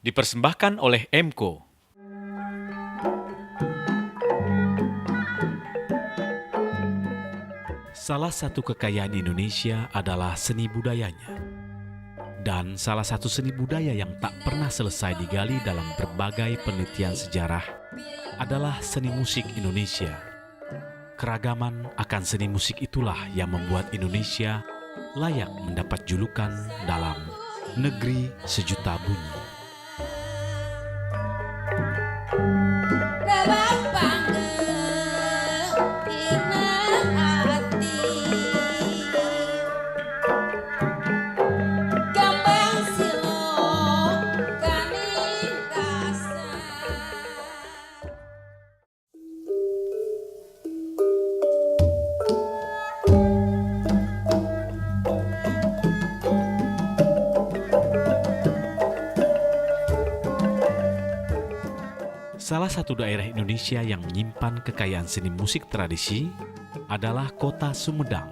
Dipersembahkan oleh Emco. Salah satu kekayaan Indonesia adalah seni budayanya. Dan salah satu seni budaya yang tak pernah selesai digali dalam berbagai penelitian sejarah adalah seni musik Indonesia. Keragaman akan seni musik itulah yang membuat Indonesia layak mendapat julukan dalam negeri sejuta bunyi. Salah satu daerah Indonesia yang menyimpan kekayaan seni musik tradisi adalah kota Sumedang.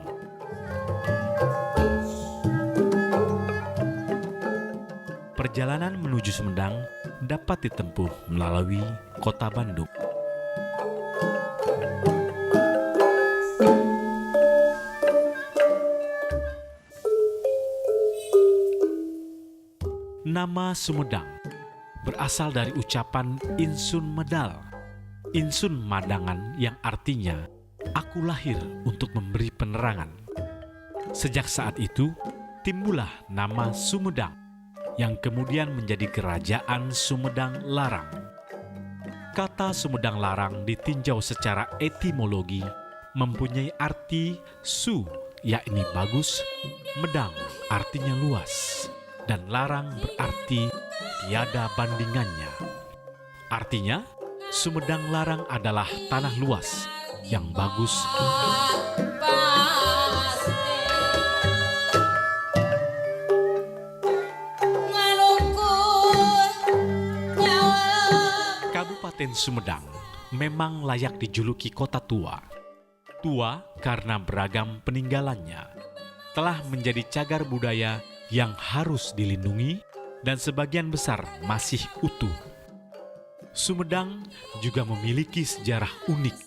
Perjalanan menuju Sumedang dapat ditempuh melalui kota Bandung. Nama Sumedang berasal dari ucapan Insun Medal, Insun Madangan yang artinya aku lahir untuk memberi penerangan. Sejak saat itu, timbullah nama Sumedang yang kemudian menjadi Kerajaan Sumedang Larang. Kata Sumedang Larang ditinjau secara etimologi mempunyai arti su, yakni bagus, medang artinya luas, dan larang berarti tiada bandingannya. Artinya, Sumedang Larang adalah tanah luas yang bagus. Kabupaten Sumedang memang layak dijuluki kota tua. Tua karena beragam peninggalannya, telah menjadi cagar budaya yang harus dilindungi dan sebagian besar masih utuh. Sumedang juga memiliki sejarah unik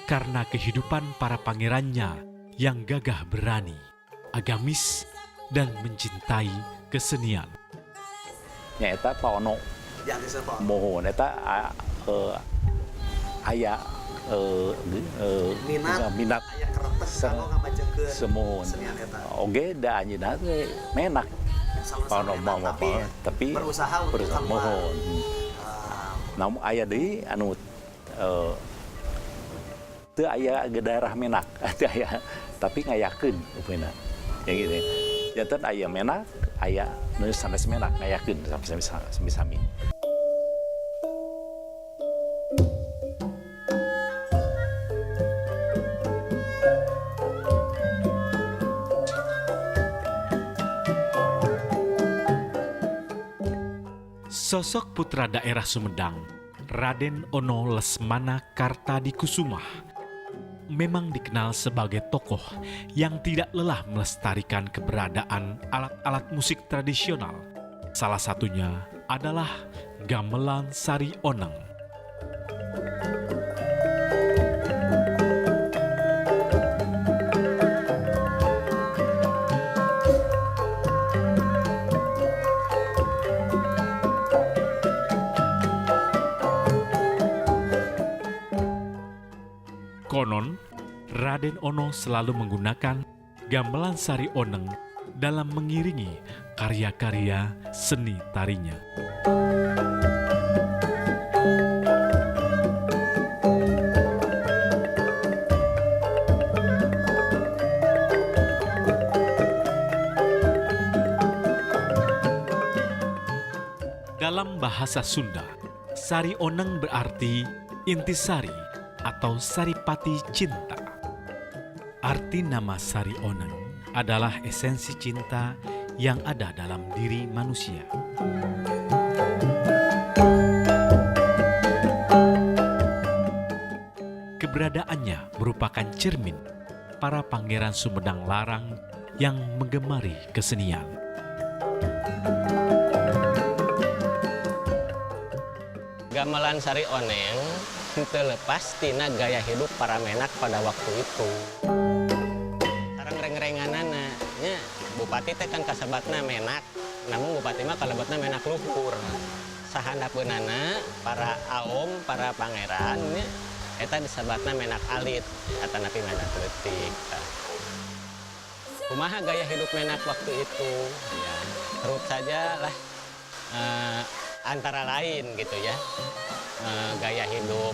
karena kehidupan para pangerannya yang gagah berani, agamis, dan mencintai kesenian. Eta paono mohon eta aya minat semohon oge da anjeunna teh menak paono tapi berusaha mohon. Namun aya deui anu teu aya daerah menak teu aya tapi ngayakeun upena ya gitu. Janten aya menak, aya nu sanes menak ngayakeun sami-sami. Sosok putra daerah Sumedang, Raden Ono Lesmana Kartadikusumah, memang dikenal sebagai tokoh yang tidak lelah melestarikan keberadaan alat-alat musik tradisional. Salah satunya adalah gamelan Sari Oneng. Konon, Raden Ono selalu menggunakan gamelan Sari Oneng dalam mengiringi karya-karya seni tarinya. Dalam bahasa Sunda, Sari Oneng berarti intisari atau saripati cinta. Arti nama Sari Oneng adalah esensi cinta yang ada dalam diri manusia. Keberadaannya merupakan cermin para pangeran Sumedang Larang yang menggemari kesenian. gamelan sari oneng terlepas tina gaya hidup para menak pada waktu itu. Sareng reng-renganana nya bupati teh kan kasebatna menak, namun bupati mah kalebatna menak luhur. Sahandapeunana para aom, para pangeran nya eta disebatna menak alit, atanapi menak leutik. Kumaha gaya hidup menak waktu itu? Ya, terus saja lah antara lain gitu ya, gaya hidup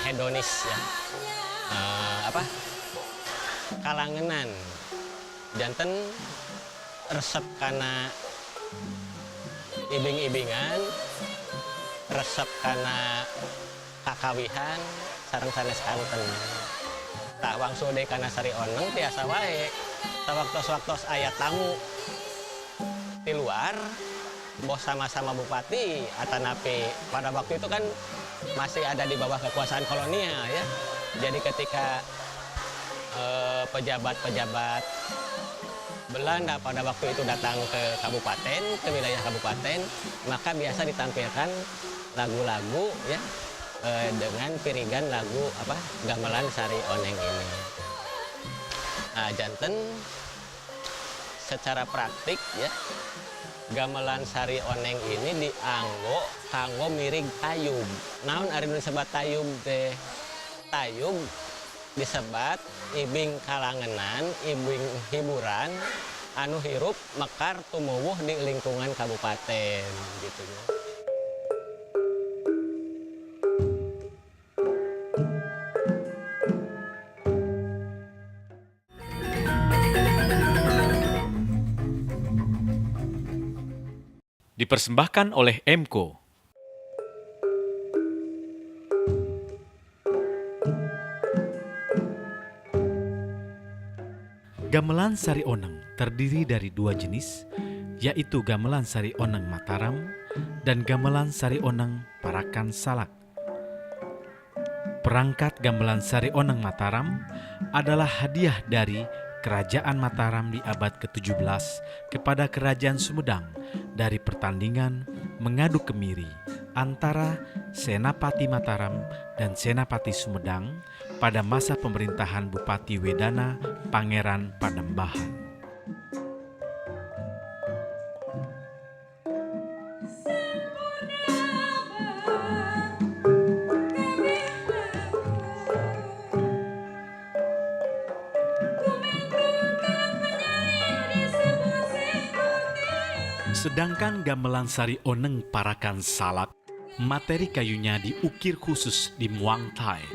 hedonis ya, kalangenan, janten resep kana ibing-ibingan, resep kana kakawihan, sareng sanes kanten. Tak wangsul deui kana sari oneng tiasa wae. Sewaktos-waktos aya tamu di luar, bos sama-sama bupati, atanapi pada waktu itu kan masih ada di bawah kekuasaan kolonial ya. Jadi ketika pejabat-pejabat Belanda pada waktu itu datang ke kabupaten, ke wilayah kabupaten, maka biasa ditampilkan lagu-lagu ya dengan pirigan lagu gamelan sari oneng ini. Nah, janten secara praktik ya, gamelan sari oneng ini dianggo kanggo mirig tayub. Naon ari nu disebat tayub teh? Tayub disebat ibing kalangenan, ibing hiburan anu hirup mekar tumuwuh di lingkungan kabupaten gitu ya. Dipersembahkan oleh Emco. Gamelan sari oneng terdiri dari dua jenis, yaitu gamelan sari oneng Mataram dan gamelan sari oneng Parakan Salak. Perangkat gamelan sari oneng Mataram adalah hadiah dari Kerajaan Mataram di abad ke-17 kepada Kerajaan Sumedang dari pertandingan mengadu kemiri antara Senapati Mataram dan Senapati Sumedang pada masa pemerintahan Bupati Wedana Pangeran Panembahan. Sedangkan gamelan sari oneng Parakan Salak, materi kayunya diukir khusus di Muang Thai.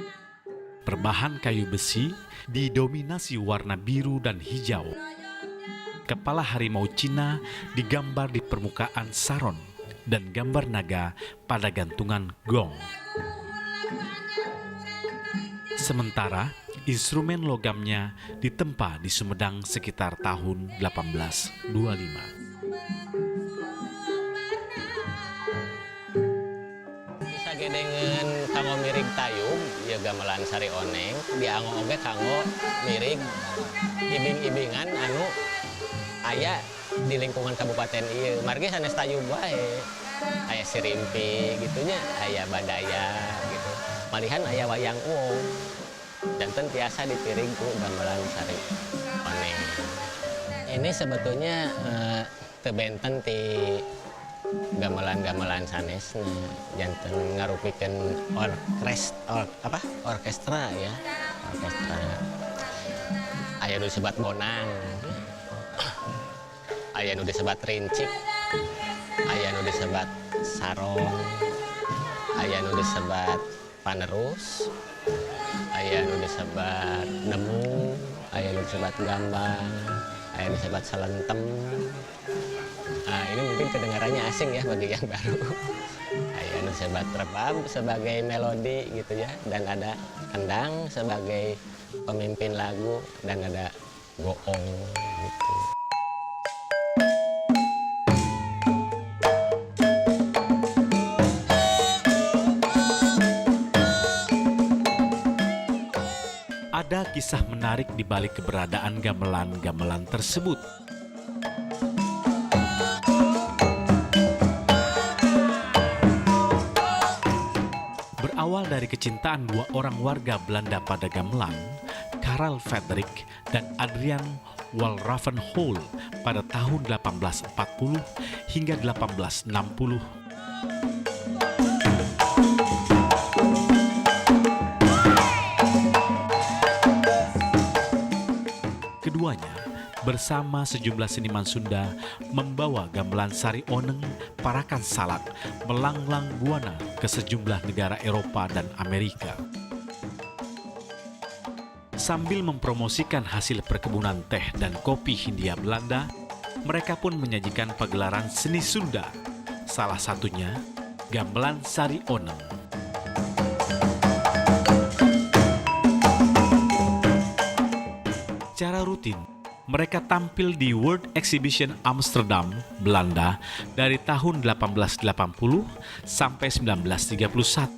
Berbahan kayu besi didominasi warna biru dan hijau. Kepala harimau Cina digambar di permukaan saron dan gambar naga pada gantungan gong. Sementara instrumen logamnya ditempa di Sumedang sekitar tahun 1825. Dengan kanggo mirig tayub ya gamelan sari oneng dianggo oge kanggo mirig ibing-ibingan anu aya di lingkungan kabupaten ieu. Margi sanes tayub wae. Aya sirimpi gitunya, aya badaya gitu. Malihan aya wayang uwong. Janten tiasa dipiring ku gamelan sari oneng. Ini sebetulnya teu benten ti gamelan-gamelan sanesna janten ngarupikeun orkestra ya. Orkestra aya nu disebat bonang, aya nu disebat rincik, aya nu disebat sarong, aya nu disebat panerus, aya nu disebat nemu, aya nu disebat gambang, aya nu disebat salentem. Nah, ini mungkin kedengarannya asing ya bagi yang baru. Aya nu sebat rebab sebagai melodi gitu ya, dan ada kendang sebagai pemimpin lagu, dan ada goong gitu. Ada kisah menarik di balik keberadaan gamelan-gamelan tersebut. Berawal dari kecintaan dua orang warga Belanda pada gamelan, Karel Frederik dan Adrian Walravenhol pada tahun 1840 hingga 1860. Keduanya bersama sejumlah seniman Sunda membawa gamelan Sari Oneng Parakan Salak melanglang buana ke sejumlah negara Eropa dan Amerika. Sambil mempromosikan hasil perkebunan teh dan kopi Hindia Belanda, mereka pun menyajikan pagelaran seni Sunda, salah satunya gamelan Sari Oneng. Secara rutin, mereka tampil di World Exhibition Amsterdam, Belanda dari tahun 1880 sampai 1931.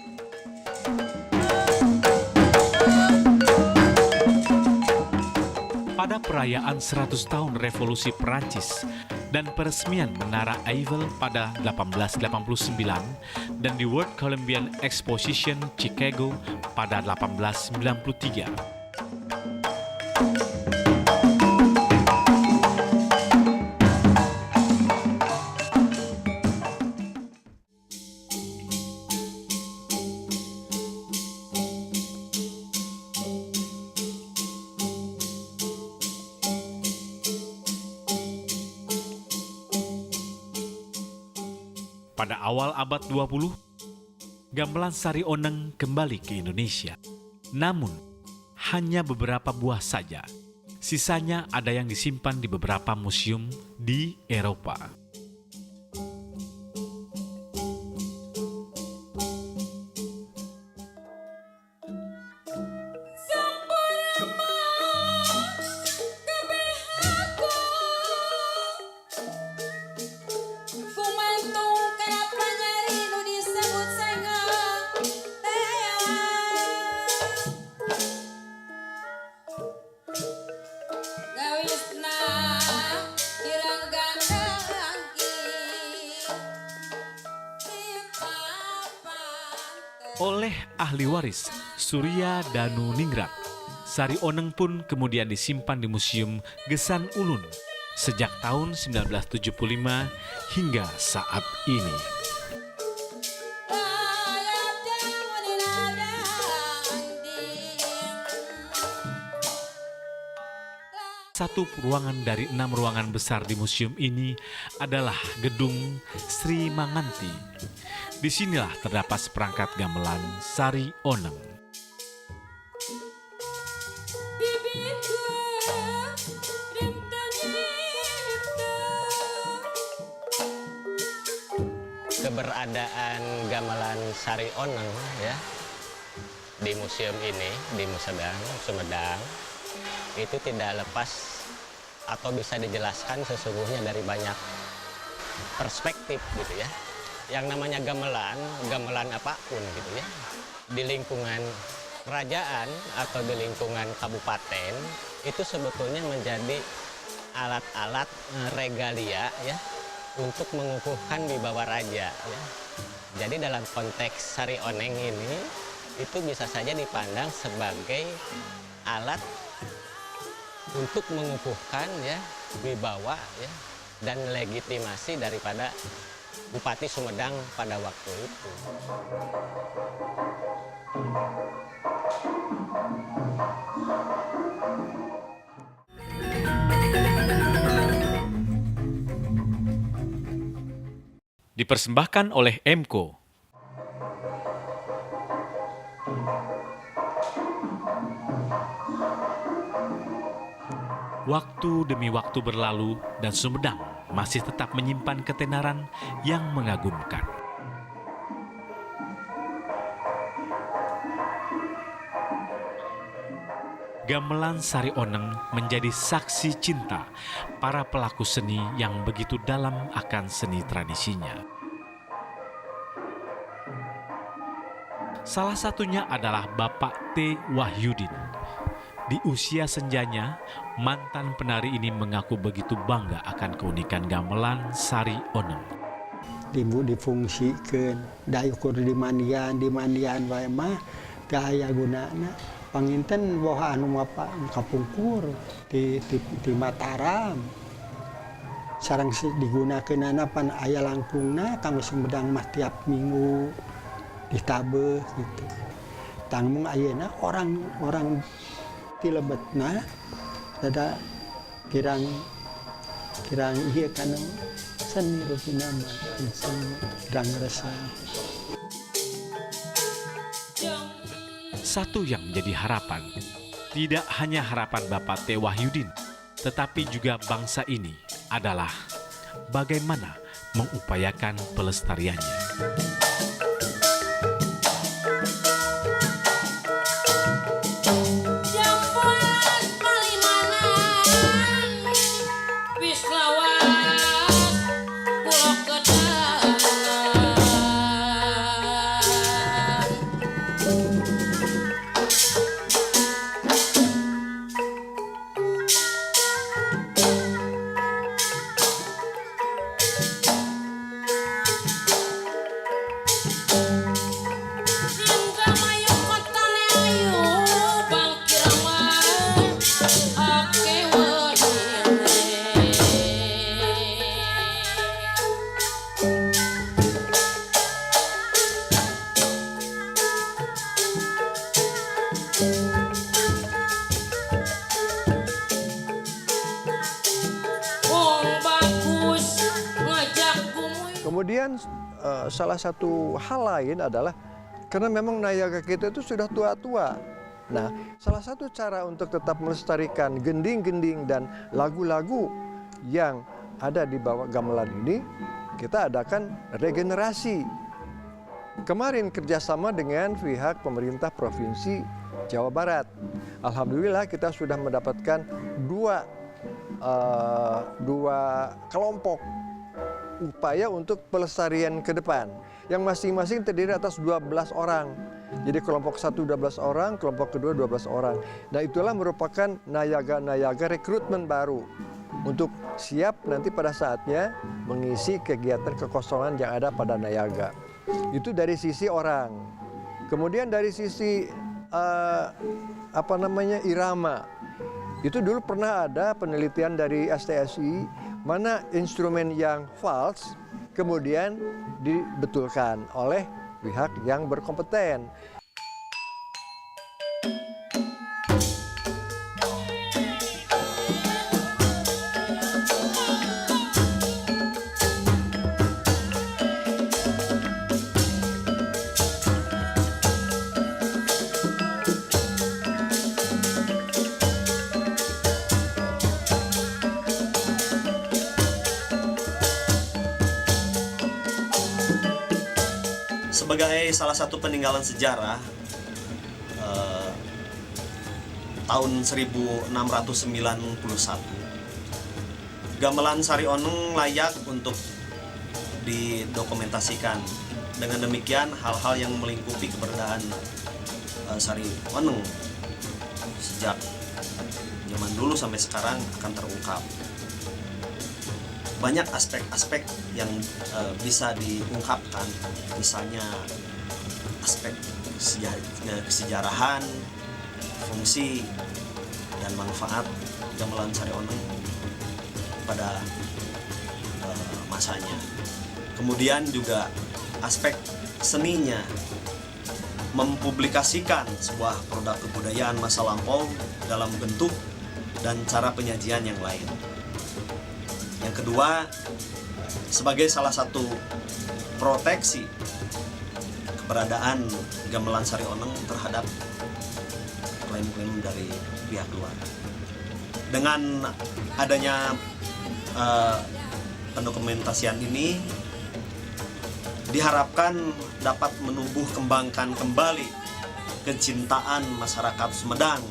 Pada perayaan 100 tahun Revolusi Perancis dan peresmian Menara Eiffel pada 1889 dan di World Columbian Exposition Chicago pada 1893. Pada awal abad 20, gamelan Sari Oneng kembali ke Indonesia. Namun, hanya beberapa buah saja. Sisanya ada yang disimpan di beberapa museum di Eropa. Oleh ahli waris Surya Danuningrat, Sari Oneng pun kemudian disimpan di Museum Gesan Ulun sejak tahun 1975 hingga saat ini. Satu ruangan dari 6 ruangan besar di museum ini adalah Gedung Sri Manganti. Disinilah terdapat seperangkat gamelan Sari Oneng. Keberadaan gamelan Sari Oneng ya di museum ini di Sumedang itu tidak lepas atau bisa dijelaskan sesungguhnya dari banyak perspektif gitu ya. Yang namanya gamelan apapun gitu ya, di lingkungan kerajaan atau di lingkungan kabupaten itu sebetulnya menjadi alat-alat regalia ya untuk mengukuhkan wibawa raja ya. Jadi dalam konteks Sari Oneng ini itu bisa saja dipandang sebagai alat untuk mengukuhkan ya wibawa ya dan legitimasi daripada Bupati Sumedang pada waktu itu. Dipersembahkan oleh Emco. Waktu demi waktu berlalu dan Sumedang masih tetap menyimpan ketenaran yang mengagumkan. Gamelan Sari Oneng menjadi saksi cinta para pelaku seni yang begitu dalam akan seni tradisinya. Salah satunya adalah Bapak T. Wahyudin. Di usia senjanya, mantan penari ini mengaku begitu bangga akan keunikan gamelan Sari Oneng. difungsikan da ukur dimandian wae mah teu aya gunana panginten boha anu apa kapungkur di Mataram sareng digunakeunana pan aya langkungna kanggo sumedang mah tiap minggu ditabeuh gitu tangmung ayeuna orang ti lebetna rada kirang ieu kana seni rupina mah seni kirang resah. Satu yang menjadi harapan, tidak hanya harapan Bapak T. Wahyudin, tetapi juga bangsa ini adalah bagaimana mengupayakan pelestariannya. Kemudian salah satu hal lain adalah karena memang Nayaga kita itu sudah tua-tua. Nah, salah satu cara untuk tetap melestarikan gending-gending dan lagu-lagu yang ada di bawah gamelan ini, kita adakan regenerasi. Kemarin kerjasama dengan pihak pemerintah Provinsi Jawa Barat. Alhamdulillah kita sudah mendapatkan dua kelompok upaya untuk pelestarian ke depan yang masing-masing terdiri atas 12 orang. Jadi kelompok 1 12 orang, kelompok kedua 12 orang. Nah, itulah merupakan nayaga rekrutmen baru untuk siap nanti pada saatnya mengisi kegiatan kekosongan yang ada pada Nayaga. Itu dari sisi orang. Kemudian dari sisi irama. Itu dulu pernah ada penelitian dari STSI mana instrumen yang false kemudian dibetulkan oleh pihak yang berkompeten. Sebagai salah satu peninggalan sejarah, tahun 1691, gamelan Sari Oneng layak untuk didokumentasikan. Dengan demikian, hal-hal yang melingkupi keberadaan Sari Oneng sejak zaman dulu sampai sekarang akan terungkap. Banyak aspek-aspek yang bisa diungkapkan, misalnya aspek kesejarahan, fungsi, dan manfaat gamelan Sari Oneng pada masanya. Kemudian juga aspek seninya, mempublikasikan sebuah produk kebudayaan masa lampau dalam bentuk dan cara penyajian yang lain. Yang kedua, sebagai salah satu proteksi keberadaan gamelan Sari Oneng terhadap klaim-klaim dari pihak luar. Dengan adanya pendokumentasian ini diharapkan dapat menumbuh kembangkan kembali kecintaan masyarakat Sumedang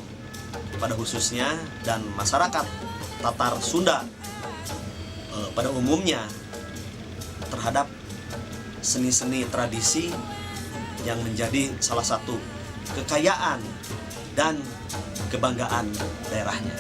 pada khususnya dan masyarakat Tatar Sunda pada umumnya terhadap seni-seni tradisi yang menjadi salah satu kekayaan dan kebanggaan daerahnya.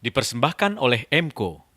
Dipersembahkan oleh Emco.